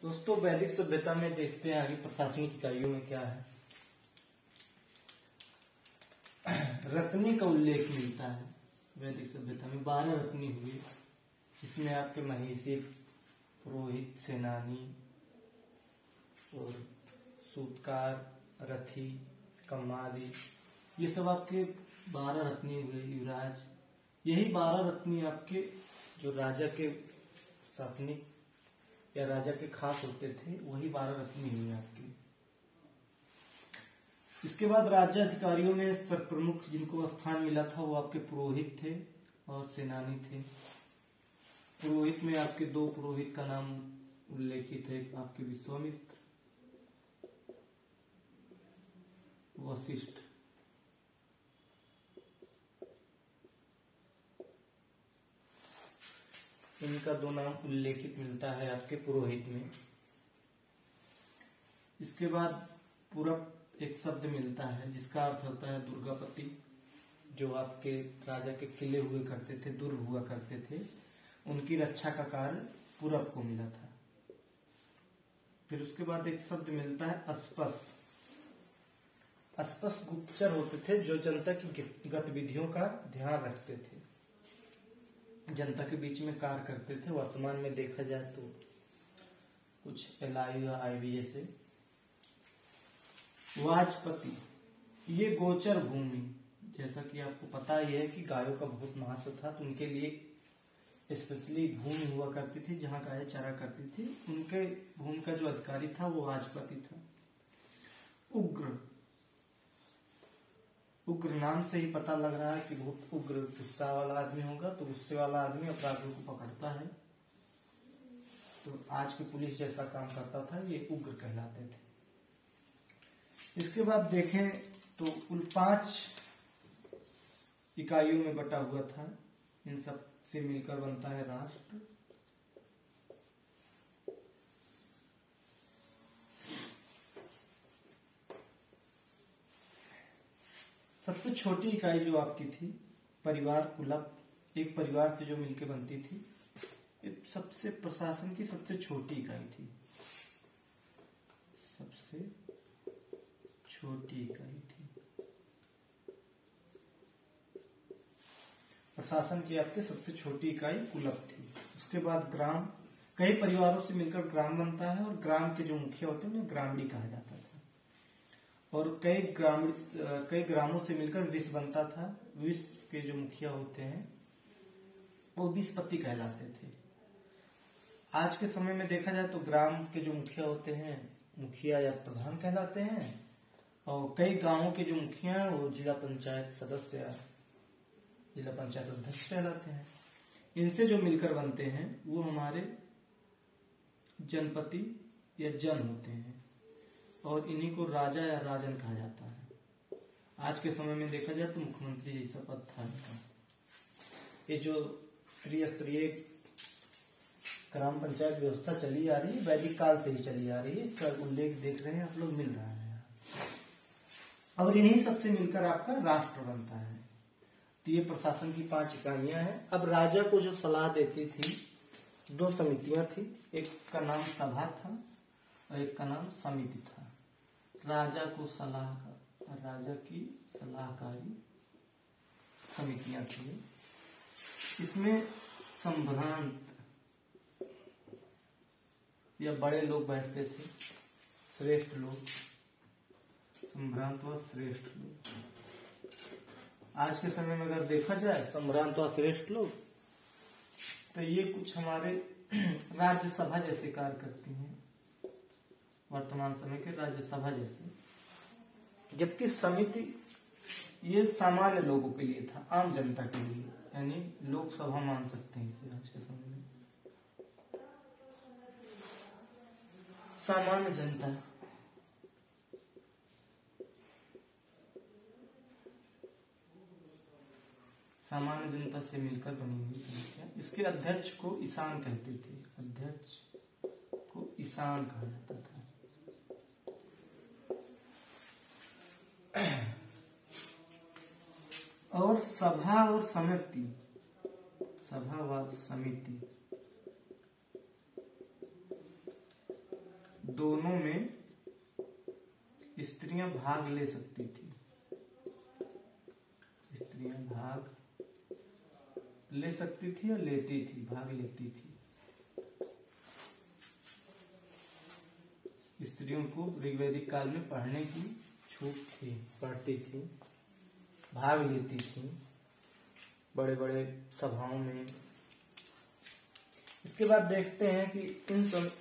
दोस्तों वैदिक सभ्यता में देखते हैं आगे प्रशासनिक इकाइयों में क्या है। रत्नी का उल्लेख मिलता है वैदिक सभ्यता में। 12 रत्नी हुए, जिसमें आपके महिषी, पुरोहित, सेनानी और सूतकार, रथी, कम्मादि, ये सब आपके 12 रत्नी हुए। युवराज, यही 12 रत्नी आपके जो राजा के शासनिक या राजा के खास होते थे, वही 12 रत्नी हुए आपके। इसके बाद राज्य अधिकारियों में प्रमुख जिनको स्थान मिला था वो आपके पुरोहित थे और सेनानी थे। पुरोहित में आपके 2 पुरोहित का नाम उल्लेखित है, आपके विश्वामित्र, वशिष्ठ। इनका 2 नाम उल्लेखित मिलता है आपके पुरोहित में। इसके बाद पूरब एक शब्द मिलता है जिसका अर्थ होता है दुर्गापति, जो आपके राजा के किले हुए करते थे, दुर्ग हुआ करते थे, उनकी रक्षा का कार्य पूरब को मिला था। फिर उसके बाद एक शब्द मिलता है अस्पस। अस्पस गुप्तचर होते थे जो जनता की गतिविधियों का ध्यान रखते थे, जनता के बीच में कार्य करते थे। वर्तमान में देखा जाए तो कुछ LI या IB जैसे। वाजपति, ये गोचर भूमि, जैसा कि आपको पता ही है कि गायों का बहुत महत्व था, तो उनके लिए स्पेशली भूमि हुआ करती थी जहां गायें चरा करती थी। उनके भूमि का जो अधिकारी था वो वाजपति था। उग्र, उग्र नाम से ही पता लग रहा है कि बहुत उग्र गुस्सा वाला आदमी होगा, तो गुस्से वाला आदमी अपराधियों को पकड़ता है। तो आज की पुलिस जैसा काम करता था, ये उग्र कहलाते थे। इसके बाद देखें तो कुल 5 इकाइयों में बटा हुआ था। इन सब से मिलकर बनता है राष्ट्र। सबसे छोटी इकाई जो आपकी थी परिवार, कुलप, एक परिवार से जो मिलकर बनती थी, ये सबसे प्रशासन की सबसे छोटी इकाई थी। सबसे छोटी इकाई थी प्रशासन की, आपके सबसे छोटी इकाई कुलप थी। उसके बाद ग्राम, कई परिवारों से मिलकर ग्राम बनता है और ग्राम के जो मुखिया होते हैं उन्हें ग्रामीणी कहा जाता था। और कई ग्रामों से मिलकर विष बनता था। विष के जो मुखिया होते हैं वो विषपति कहलाते थे। आज के समय में देखा जाए तो ग्राम के जो मुखिया होते हैं मुखिया या प्रधान कहलाते हैं, और कई गांवों के जो मुखिया हैं वो जिला पंचायत सदस्य या जिला पंचायत अध्यक्ष कहलाते हैं। इनसे जो मिलकर बनते हैं वो हमारे जनपति या जन होते हैं, और इन्हीं को राजा या राजन कहा जाता है। आज के समय में देखा जाए तो मुख्यमंत्री जैसा पद था इनका। ये जो त्रिस्तरीय ग्राम पंचायत व्यवस्था चली आ रही है, वैदिक काल से ही चली आ रही है, इसका उल्लेख देख रहे हैं आप लोग, मिल रहा है। और इन्हीं सबसे मिलकर आपका राष्ट्र बनता है। तो ये प्रशासन की 5 इकाइयां हैं। अब राजा को जो सलाह देती थी 2 समितियां थी, एक का नाम सभा था और एक का नाम समिति था। राजा को राजा की सलाहकारी समितियां थी। इसमें संभ्रांत या बड़े लोग बैठते थे, श्रेष्ठ लोग, संभ्रांत व श्रेष्ठ लोग। आज के समय में अगर देखा जाए संभ्रांत व श्रेष्ठ लोग, तो ये कुछ हमारे राज्यसभा जैसे कार्य करती हैं, वर्तमान समय के राज्यसभा जैसे। जबकि समिति ये सामान्य लोगों के लिए था, आम जनता के लिए, यानी लोकसभा मान सकते हैं इसे आज के समय में। सामान्य जनता, सामान्य जनता से मिलकर बनी हुई समितियां। इसके अध्यक्ष को ईशान कहते थे, अध्यक्ष को ईशान कहा जाता था। और सभा और समिति, सभा व समिति, दोनों में स्त्रियां भाग ले सकती थी, स्त्रियां भाग ले सकती थी और लेती थी, भाग लेती थी। स्त्रियों को ऋग्वैदिक काल में पढ़ने की छूट थी, पढ़ती थी, भाग लेती थी बड़े बड़े सभाओं में। इसके बाद देखते हैं कि इन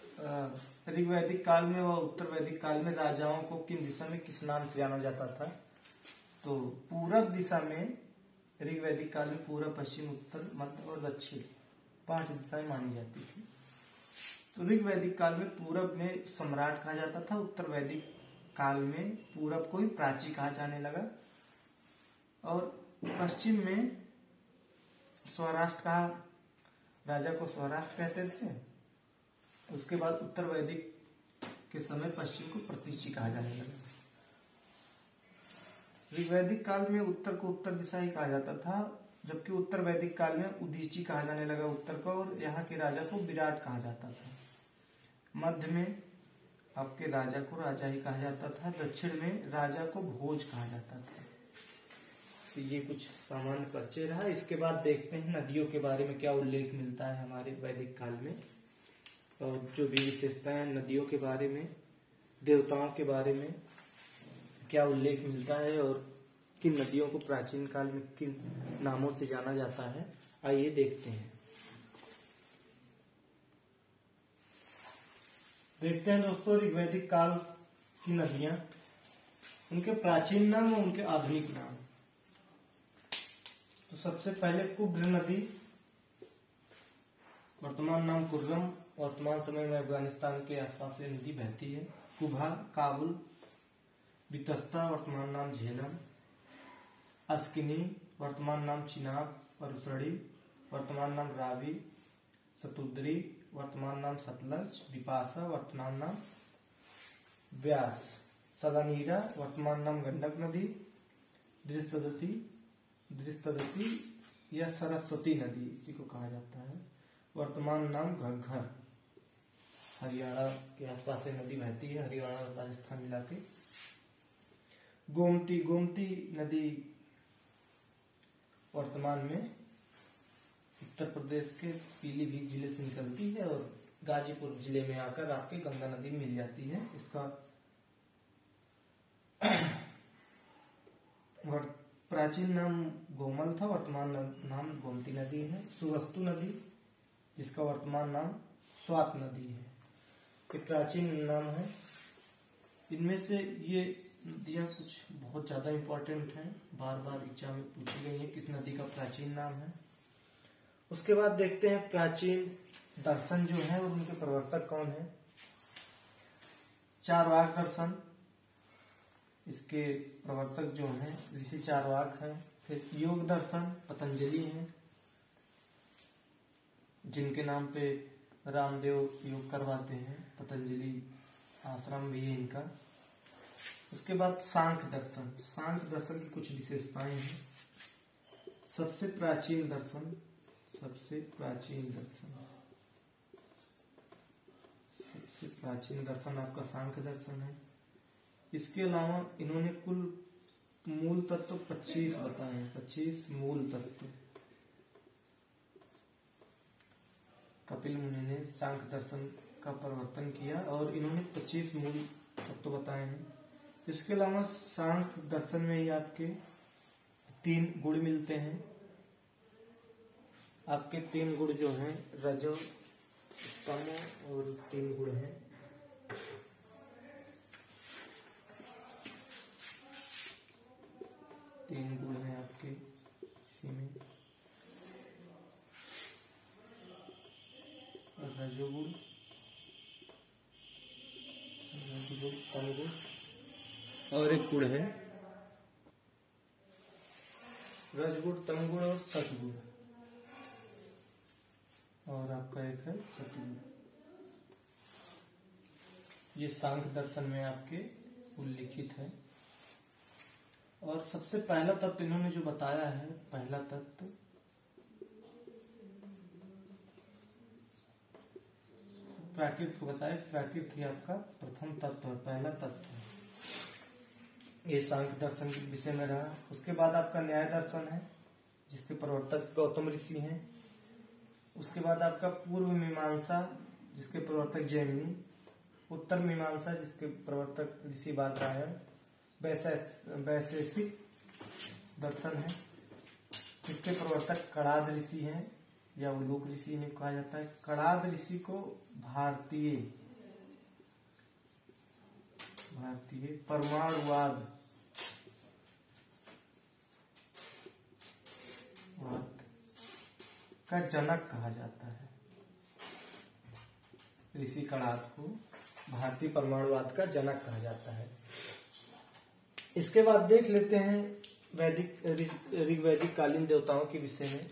ऋग्वैदिक काल में व उत्तर वैदिक काल में राजाओं को किन दिशा में किस नाम से जाना जाता था। तो पूरब दिशा में ऋग्वैदिक काल में पूरब, पश्चिम, उत्तर, मध्य और दक्षिण 5 दिशाएं मानी जाती थी। तो ऋग्वैदिक काल में पूरब में सम्राट कहा जाता था, उत्तर वैदिक काल में पूरब को ही प्राची कहा जाने लगा और पश्चिम में स्वराष्ट्र कहा, राजा को स्वराष्ट्र कहते थे। उसके बाद उत्तर वैदिक के समय पश्चिम को प्रतीची कहा जाने लगा। ऋग्वैदिक काल में उत्तर को उत्तर दिशा ही कहा जाता था, जबकि उत्तर वैदिक काल में उदीची कहा जाने लगा उत्तर को, और यहाँ के राजा को विराट कहा जाता था। मध्य में आपके राजा को राजा ही कहा जाता था, दक्षिण में राजा को भोज कहा जाता था। तो ये कुछ सामान्य परिचय रहा। इसके बाद देखते हैं नदियों के बारे में क्या उल्लेख मिलता है हमारे वैदिक काल में, और जो भी विशेषताएं नदियों के बारे में, देवताओं के बारे में क्या उल्लेख मिलता है और किन नदियों को प्राचीन काल में किन नामों से जाना जाता है, आइए देखते हैं। देखते हैं दोस्तों ऋग्वैदिक काल की नदियां, उनके प्राचीन नाम और उनके आधुनिक नाम। तो सबसे पहले कुब्र नदी, वर्तमान नाम कुर्रम, वर्तमान समय में अफगानिस्तान के आसपास से नदी बहती है। कुभा, काबुल, बितस्ता, वर्तमान नाम झेलम। अस्किनी, वर्तमान नाम चिनाब, परसड़ी, वर्तमान नाम रावी। सतुद्री, वर्तमान नाम सतलज। बिपाशा, वर्तमान नाम व्यास। सलानीरा, वर्तमान नाम गंडक नदी। दृष्टदती या सरस्वती नदी इसी को कहा जाता है, वर्तमान नाम घग्घर। हरियाणा के आसपास से नदी बहती है, हरियाणा और राजस्थान मिला के। गोमती नदी वर्तमान में उत्तर प्रदेश के पीलीभीत जिले से निकलती है और गाजीपुर जिले में आकर आपके गंगा नदी मिल जाती है। इसका प्राचीन नाम गोमल था, वर्तमान नाम गोमती नदी है। सुवस्तु नदी, जिसका वर्तमान नाम स्वात नदी है, ये प्राचीन नाम है। इनमें से ये नदियां कुछ बहुत ज्यादा इंपॉर्टेंट हैं, बार बार एग्जाम में पूछी गई है किस नदी का प्राचीन नाम है। उसके बाद देखते हैं प्राचीन दर्शन जो है और उनके प्रवर्तक कौन है। चारवाक दर्शन, इसके प्रवर्तक जो हैं ऋषि चारवाक हैं। फिर योग दर्शन, पतंजलि हैं, जिनके नाम पे रामदेव योग करवाते हैं, पतंजलि आश्रम भी है इनका। उसके बाद सांख्य दर्शन, सांख्य दर्शन की कुछ विशेषताएं हैं। सबसे प्राचीन दर्शन आपका सांख्य दर्शन है। इसके अलावा इन्होंने कुल मूल तत्व 25 बताए हैं, 25 मूल तत्व। कपिल मुनि ने सांख्य दर्शन का प्रवर्तन किया और इन्होंने 25 मूल तत्व बताए हैं। इसके अलावा सांख्य दर्शन में ही आपके 3 गुण मिलते हैं। आपके 3 गुण जो हैं रजो, तमो और 3 गुण हैं। तीन गुण हैं आपके इसी में, रजोगुण, तमगुण और एक गुण है रजगुण, तमगुण और सतगुण, और आपका एक है सतगुण। ये सांख्य दर्शन में आपके उल्लिखित है। और सबसे पहला तत्व इन्होंने जो बताया है, पहला तत्व प्राकृत को बताए। प्राकृत ही आपका प्रथम तत्व है, पहला तत्व है। ये सांख्य दर्शन के विषय में रहा। उसके बाद आपका न्याय दर्शन है, जिसके प्रवर्तक गौतम ऋषि हैं। उसके बाद आपका पूर्व मीमांसा, जिसके प्रवर्तक जैमिनी। उत्तर मीमांसा, जिसके प्रवर्तक ऋषि बादरायण। वैशेषिक दर्शन है, जिसके प्रवर्तक कणाद ऋषि हैं, या उलोक ऋषि इन्हें कहा जाता है। कणाद ऋषि को भारतीय परमाणुवाद का जनक कहा जाता है। ऋषि कणाद को भारतीय परमाणुवाद का जनक कहा जाता है। इसके बाद देख लेते हैं ऋग्वैदिक कालीन देवताओं के विषय में।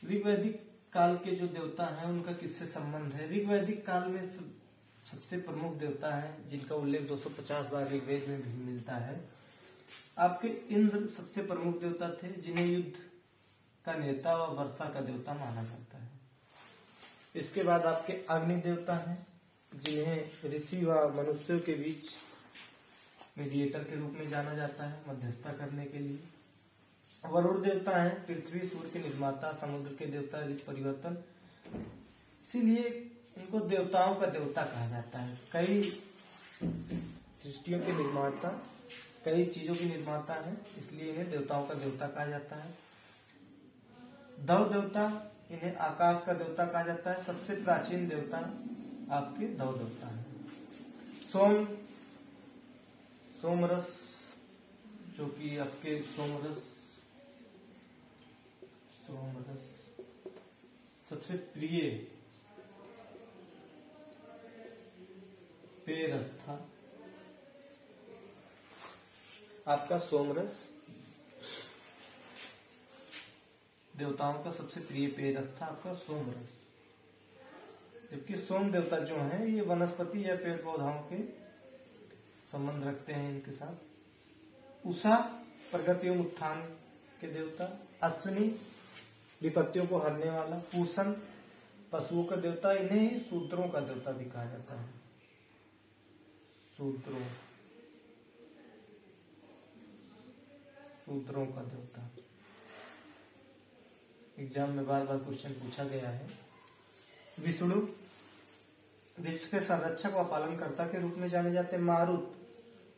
ऋग्वैदिक काल के जो देवता हैं उनका किससे संबंध है? ऋग्वैदिक काल में सबसे प्रमुख देवता है, जिनका उल्लेख 250 बार ऋग्वेद में भी मिलता है। आपके इंद्र सबसे प्रमुख देवता थे, जिन्हें युद्ध का नेता और वर्षा का देवता माना जाता है। इसके बाद आपके अग्नि देवता हैं, जिन्हें ऋषि व मनुष्यों के बीच मीडिएटर के रूप में जाना जाता है, मध्यस्थता करने के लिए। वरुण देवता हैं, पृथ्वी सूर्य के निर्माता, समुद्र के देवता, ऋतु परिवर्तन, इसीलिए इनको देवताओं का देवता कहा जाता है। कई सृष्टियों के निर्माता, कई चीजों के निर्माता है, इसलिए इन्हें देवताओं का देवता कहा जाता है। दव देवता, इन्हें आकाश का देवता कहा जाता है। सबसे प्राचीन देवता आपके दव देवता है। सोमरस, जो कि आपके सोमरस सबसे प्रिय पेय रस था आपका सोमरस। देवताओं का सबसे प्रिय पेय रस था आपका सोमरस। जबकि सोम देवता जो हैं ये वनस्पति या पेड़ पौधाओं के संबंध रखते हैं इनके साथ। उषा प्रगति एवं उत्थान के देवता। अश्विनी विपत्तियों को हरने वाला। पूषण पशुओं का देवता। इन्हें ही शूद्रों का देवता भी कहा जाता है। शूद्रों का देवता। एग्जाम में बार बार क्वेश्चन पूछा गया है। विष्णु विश्व के संरक्षक व पालनकर्ता के रूप में जाने जाते हैं। मारुत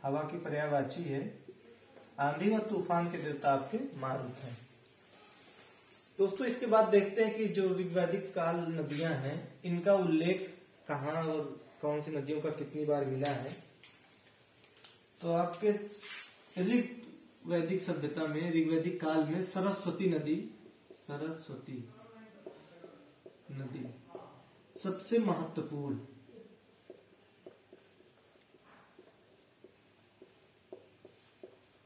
हवा की पर्यायवाची है। आंधी व तूफान के देवता आपके मारुत हैं। दोस्तों इसके बाद देखते हैं कि जो ऋग्वैदिक काल नदियां हैं, इनका उल्लेख कहाँ और कौन सी नदियों का कितनी बार मिला है। तो आपके ऋग्वैदिक सभ्यता में, ऋग्वैदिक काल में सरस्वती नदी सबसे महत्वपूर्ण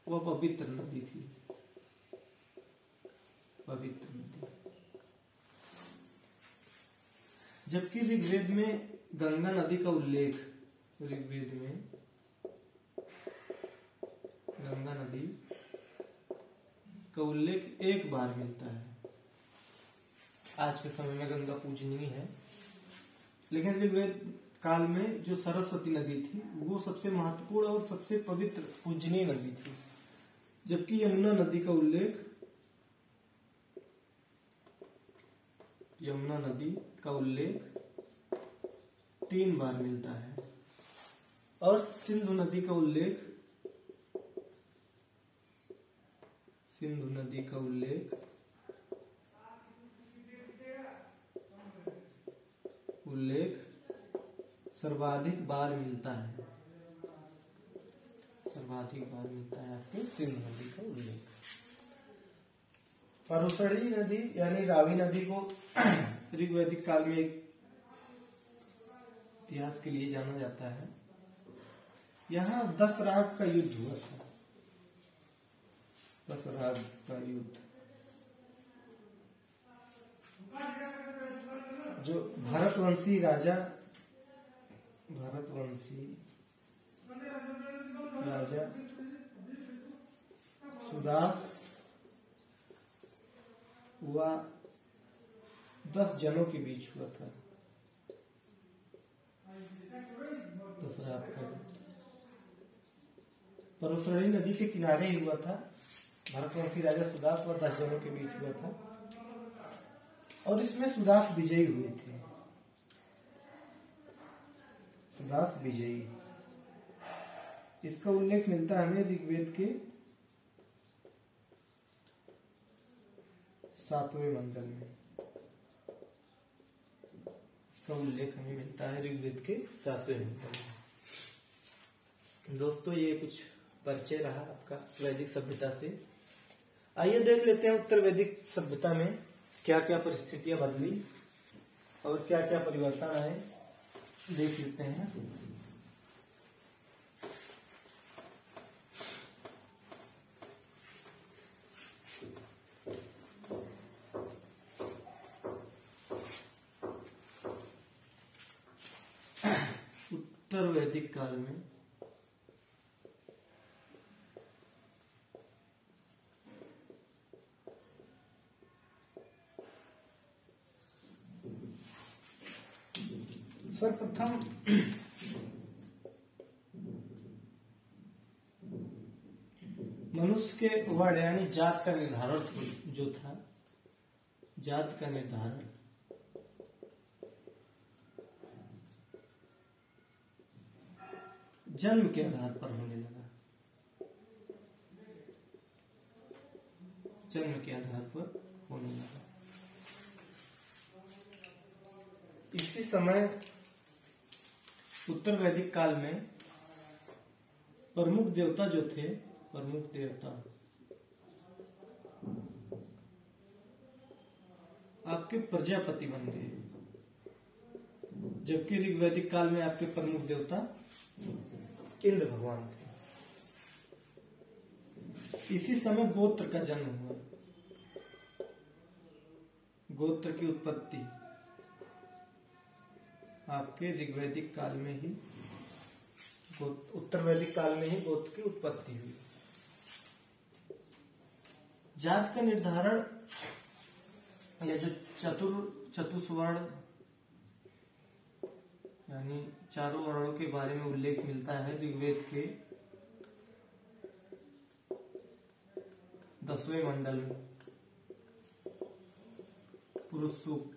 वह पवित्र नदी थी। पवित्र नदी। जबकि ऋग्वेद में गंगा नदी का उल्लेख, ऋग्वेद में गंगा नदी का उल्लेख एक बार मिलता है। आज के समय में गंगा पूजनीय है, लेकिन ऋग्वेद काल में जो सरस्वती नदी थी वो सबसे महत्वपूर्ण और सबसे पवित्र पूजनीय नदी थी। जबकि यमुना नदी का उल्लेख, यमुना नदी का उल्लेख 3 बार मिलता है। और सिंधु नदी का उल्लेख, सर्वाधिक बार मिलता है। आपके सिंधु नदी का उल्लेख। परुषणी नदी यानी रावी नदी को ऋग्वैदिक काल में एक इतिहास के लिए जाना जाता है। यहाँ 10 राग का युद्ध हुआ था। 10 राग का युद्ध, जो भारतवंशी राजा सुदास व 10 जनों के बीच हुआ था। आपका परशुराणी नदी के किनारे ही हुआ था। भरतवंशी राजा सुदास व 10 जनों के बीच हुआ था और इसमें सुदास विजयी हुए थे। सुदास विजयी, इसका उल्लेख मिलता है हमें ऋग्वेद के 7वें मंडल में। इसका उल्लेख हमें मिलता है ऋग्वेद के 7वें मंडल में। दोस्तों, ये कुछ परिचय रहा आपका वैदिक सभ्यता से। आइए देख लेते हैं उत्तर वैदिक सभ्यता में क्या क्या परिस्थितियां बदली और क्या क्या परिवर्तन आए, देख लेते हैं। उत्तर वैदिक काल में सर्वप्रथम मनुष्य के वर्ण यानी जात का निर्धारण जो था, जात का निर्धारण जन्म के आधार पर होने लगा। जन्म के आधार पर होने लगा। इसी समय उत्तर वैदिक काल में प्रमुख देवता जो थे, प्रमुख देवता आपके प्रजापति बन गए, जबकि ऋग्वैदिक काल में आपके प्रमुख देवता इंद्र भगवान थे। इसी समय गोत्र का जन्म हुआ, गोत्र की उत्पत्ति आपके ऋग्वैदिक काल में ही, उत्तर वैदिक काल में ही गोत्र की उत्पत्ति हुई। जात का निर्धारण या जो चतुस्वर्ण यानी चारों वर्णों के बारे में उल्लेख मिलता है ऋग्वेद के 10वें मंडल में, पुरुष सूक्त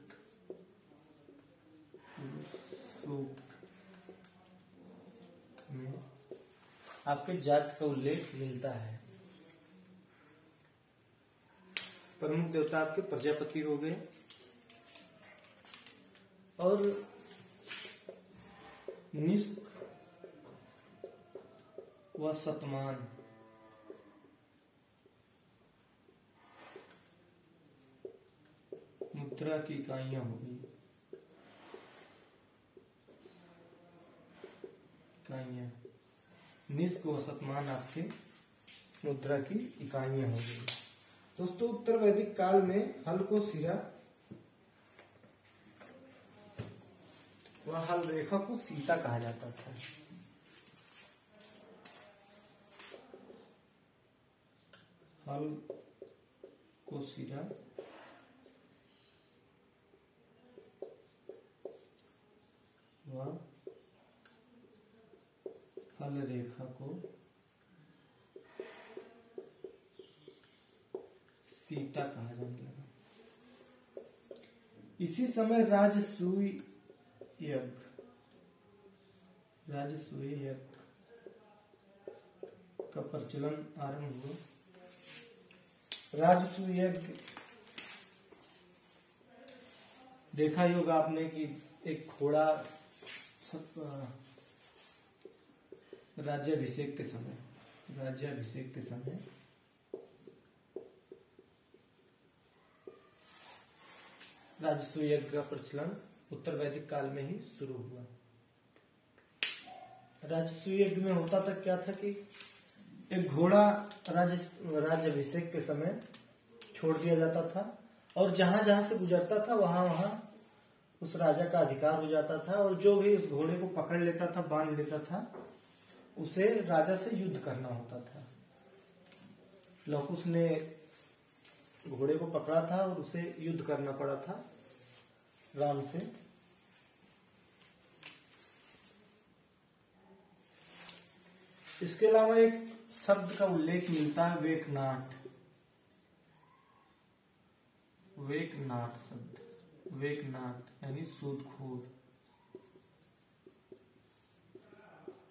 में आपके जात का उल्लेख मिलता है। प्रमुख देवता आपके प्रजापति हो गए और निष्क व शतमान मुद्रा की इकाइयां हो गई। निष्क व शतमान आपके मुद्रा की इकाइयां हो गई। दोस्तों, उत्तर वैदिक काल में हल को सिरा व हल रेखा को सीता कहा जाता था। हल को सिरा व हल रेखा को सीता कहा जाने लगा। इसी समय राजसूय यज्ञ का प्रचलन आरंभ हुआ। राजसूय यज्ञ देखा ही होगा आपने कि एक घोड़ा राज्याभिषेक के समय राजसूय यज्ञ का प्रचलन उत्तर वैदिक काल में ही शुरू हुआ। राजसूय यज्ञ में होता था क्या था कि एक घोड़ा राज्याभिषेक के समय छोड़ दिया जाता था और जहां जहां से गुजरता था वहां वहां उस राजा का अधिकार हो जाता था और जो भी उस घोड़े को पकड़ लेता था, बांध लेता था, उसे राजा से युद्ध करना होता था। लौकुश ने घोड़े को पकड़ा था और उसे युद्ध करना पड़ा था राम से। इसके अलावा एक शब्द का उल्लेख मिलता है वेकनाट। वेकनाट शब्द, वेकनाट यानी सूदखोर,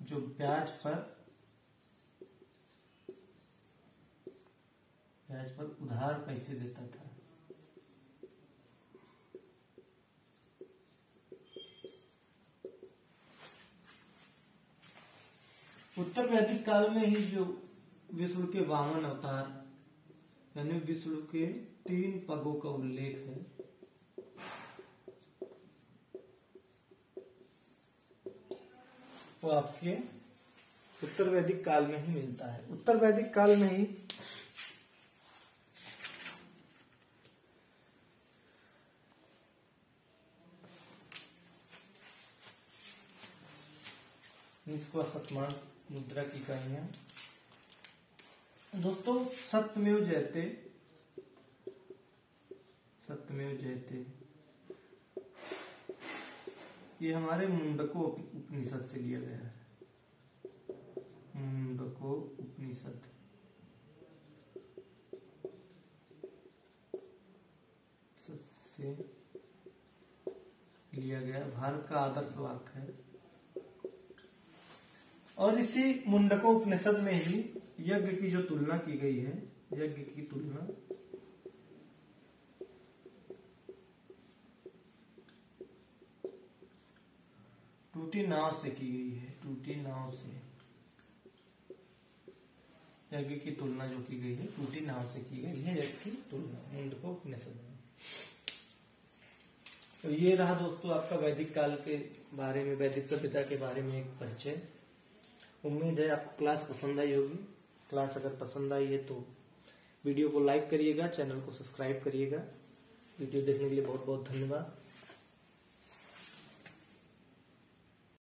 जो ब्याज पर उधार पैसे देता था। उत्तर वैदिक काल में ही जो विष्णु के वामन अवतार यानी विष्णु के 3 पगों का उल्लेख है, वो आपके उत्तर वैदिक काल में ही मिलता है। उत्तर वैदिक काल में ही इसको सतमान मुद्रा की इकाइयां। दोस्तों सत्यमेव जयते, सत्यमेव जयते ये हमारे मुंडको उपनिषद से लिया गया है। मुंडको उपनिषद से लिया गया, भारत का आदर्श वाक्य है। और इसी मुंडको उपनिषद में ही यज्ञ की जो तुलना की गई है, यज्ञ की तुलना टूटी नाव से की गई है। टूटी नाव से यज्ञ की तुलना जो की गई है, टूटी नाव से की गई है यज्ञ की तुलना मुंडको उपनिषद में। तो ये रहा दोस्तों आपका वैदिक काल के बारे में, वैदिक सभ्यता के बारे में एक परिचय। उम्मीद है आपको क्लास पसंद आई होगी। क्लास अगर पसंद आई है तो वीडियो को लाइक करिएगा, चैनल को सब्सक्राइब करिएगा। वीडियो देखने के लिए बहुत बहुत धन्यवाद।